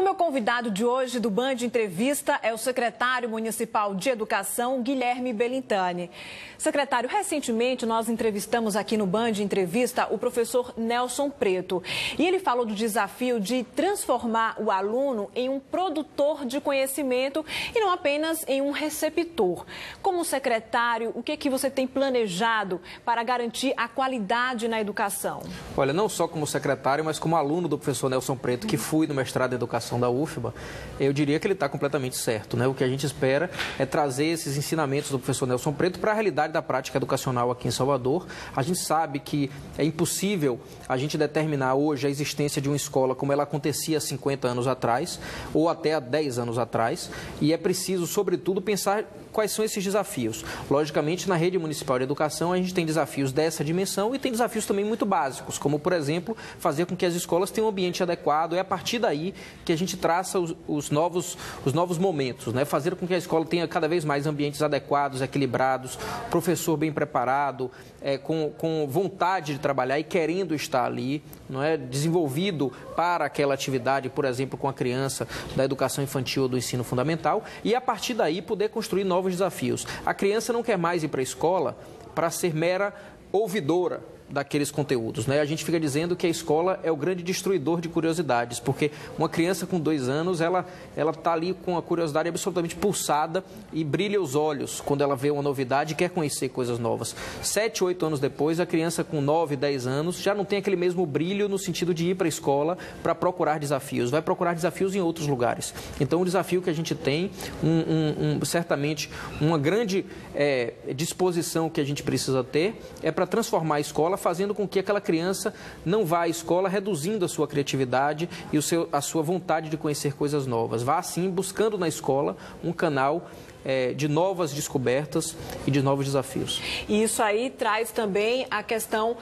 O meu convidado de hoje do Band Entrevista é o secretário municipal de Educação, Guilherme Belintani. Secretário, recentemente nós entrevistamos aqui no Band Entrevista o professor Nelson Preto. E ele falou do desafio de transformar o aluno em um produtor de conhecimento e não apenas em um receptor. Como secretário, o que você tem planejado para garantir a qualidade na educação? Olha, não só como secretário, mas como aluno do professor Nelson Preto, que fui no mestrado em Educação da UFBA, eu diria que ele está completamente certo, né? O que a gente espera é trazer esses ensinamentos do professor Nelson Preto para a realidade da prática educacional aqui em Salvador. A gente sabe que é impossível a gente determinar hoje a existência de uma escola como ela acontecia há 50 anos atrás ou até há 10 anos atrás, e é preciso, sobretudo, pensar quais são esses desafios. Logicamente, na rede municipal de educação, a gente tem desafios dessa dimensão e tem desafios também muito básicos, como, por exemplo, fazer com que as escolas tenham um ambiente adequado. É a partir daí que a gente traça os novos momentos, né? Fazer com que a escola tenha cada vez mais ambientes adequados, equilibrados, professor bem preparado, com vontade de trabalhar e querendo estar ali, não é? Desenvolvido para aquela atividade, por exemplo, com a criança da educação infantil ou do ensino fundamental, e a partir daí poder construir novos desafios. A criança não quer mais ir para a escola para ser mera ouvidora daqueles conteúdos, né? A gente fica dizendo que a escola é o grande destruidor de curiosidades, porque uma criança com 2 anos, ela está ali com a curiosidade absolutamente pulsada e brilha os olhos quando ela vê uma novidade e quer conhecer coisas novas. 7, 8 anos depois, a criança com 9, 10 anos já não tem aquele mesmo brilho no sentido de ir para a escola para procurar desafios, vai procurar desafios em outros lugares. Então, o desafio que a gente tem, certamente, uma grande disposição que a gente precisa ter é para transformar a escola, fazendo com que aquela criança não vá à escola reduzindo a sua criatividade e a sua vontade de conhecer coisas novas. Vá, sim, buscando na escola um canal de novas descobertas e de novos desafios. E isso aí traz também a questão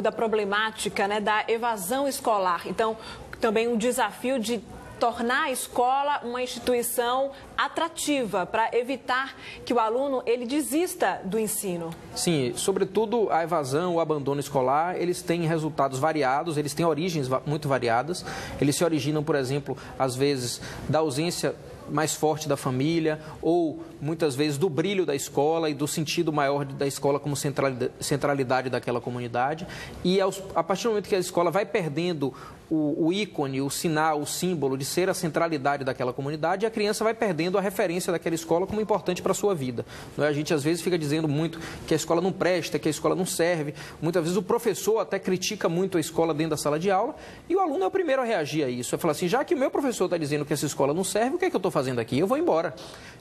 da problemática, né, da evasão escolar. Então, também um desafio de tornar a escola uma instituição atrativa para evitar que o aluno ele desista do ensino. Sim, sobretudo a evasão, o abandono escolar, eles têm resultados variados, eles têm origens muito variadas. Eles se originam, por exemplo, às vezes da ausência mais forte da família ou muitas vezes do brilho da escola e do sentido maior da escola como centralidade daquela comunidade. E a partir do momento que a escola vai perdendo o ícone, o sinal, o símbolo de ser a centralidade daquela comunidade, a criança vai perdendo a referência daquela escola como importante para a sua vida. A gente às vezes fica dizendo muito que a escola não presta, que a escola não serve. Muitas vezes o professor até critica muito a escola dentro da sala de aula e o aluno é o primeiro a reagir a isso. Vai falar assim, já que o meu professor está dizendo que essa escola não serve, o que é que eu estou fazendo aqui? Eu vou embora.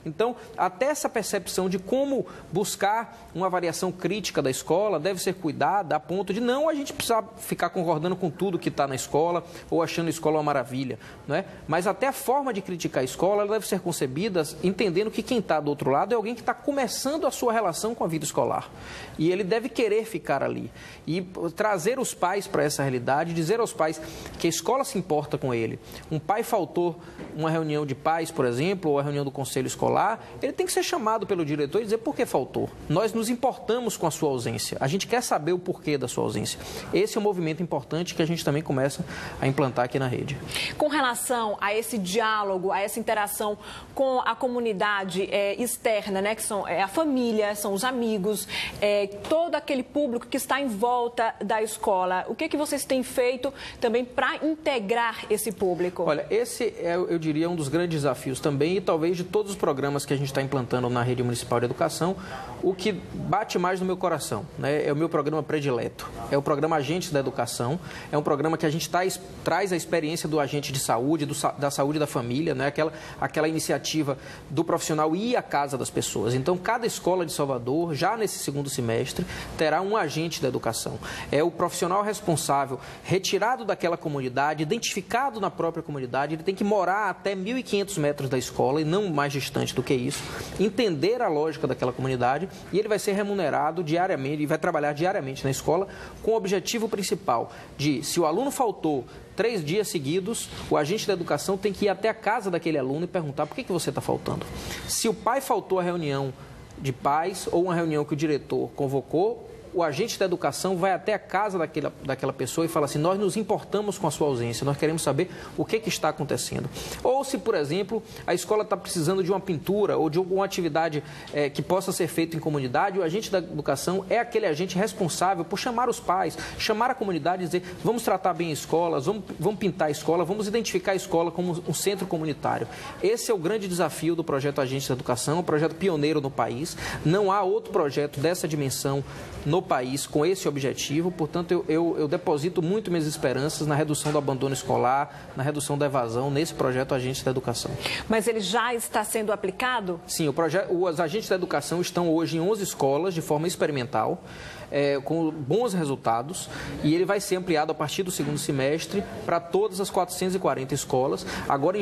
Então, até essa percepção de como buscar uma avaliação crítica da escola deve ser cuidada a ponto de não a gente precisar ficar concordando com tudo que está na escola ou achando a escola uma maravilha, não é? Mas até a forma de criticar a escola ela deve ser concebida entendendo que quem está do outro lado é alguém que está começando a sua relação com a vida escolar. E ele deve querer ficar ali. E trazer os pais para essa realidade, dizer aos pais que a escola se importa com ele. Um pai faltou uma reunião de pais, por exemplo, ou a reunião do conselho escolar, ele tem que ser chamado pelo diretor e dizer por que faltou. Nós nos importamos com a sua ausência. A gente quer saber o porquê da sua ausência. Esse é um movimento importante que a gente também começa a implantar aqui na rede. Com relação a esse diálogo, a essa interação com a comunidade externa, né, que são a família, são os amigos, todo aquele público que está em volta da escola, o que vocês têm feito também para integrar esse público? Olha, esse é, eu diria, um dos grandes desafios também e talvez de todos os programas que a gente está implantando na rede municipal de educação, o que bate mais no meu coração, né, é o meu programa predileto. É o programa Agentes da Educação, é um programa que a gente traz a experiência do agente de saúde, da saúde da família, né, aquela iniciativa do profissional ir à casa das pessoas. Então, cada escola de Salvador, já nesse 2º semestre, terá um agente da educação. É o profissional responsável, retirado daquela comunidade, identificado na própria comunidade, ele tem que morar até 1.500 metros da escola e não mais distante do que isso, entender a lógica daquela comunidade e ele vai ser remunerado diariamente e vai trabalhar diariamente na escola com o objetivo principal de, se o aluno faltou 3 dias seguidos, o agente da educação tem que ir até a casa daquele aluno e perguntar por que você está faltando. Se o pai faltou à reunião de pais ou uma reunião que o diretor convocou, o agente da educação vai até a casa daquela pessoa e fala assim, nós nos importamos com a sua ausência, nós queremos saber o que está acontecendo. Ou se, por exemplo, a escola está precisando de uma pintura ou de alguma atividade que possa ser feita em comunidade, o agente da educação é aquele agente responsável por chamar os pais, chamar a comunidade e dizer, vamos tratar bem a escola, vamos pintar a escola, vamos identificar a escola como um centro comunitário. Esse é o grande desafio do projeto Agentes da Educação, um projeto pioneiro no país. Não há outro projeto dessa dimensão no país com esse objetivo, portanto, eu deposito muito minhas esperanças na redução do abandono escolar, na redução da evasão, nesse projeto Agentes da Educação. Mas ele já está sendo aplicado? Sim, os agentes da educação estão hoje em 11 escolas de forma experimental, com bons resultados, e ele vai ser ampliado a partir do segundo semestre para todas as 440 escolas. Agora,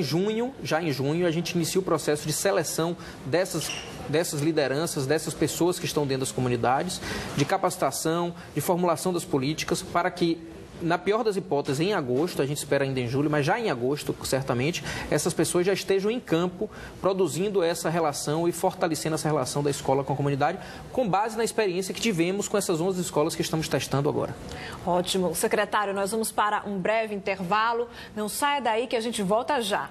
já em junho, a gente inicia o processo de seleção dessas lideranças, dessas pessoas que estão dentro das comunidades, de capacitação, de formulação das políticas, para que, na pior das hipóteses, em agosto, a gente espera ainda em julho, mas já em agosto, certamente, essas pessoas já estejam em campo produzindo essa relação e fortalecendo essa relação da escola com a comunidade, com base na experiência que tivemos com essas 11 escolas que estamos testando agora. Ótimo. Secretário, nós vamos para um breve intervalo. Não saia daí que a gente volta já.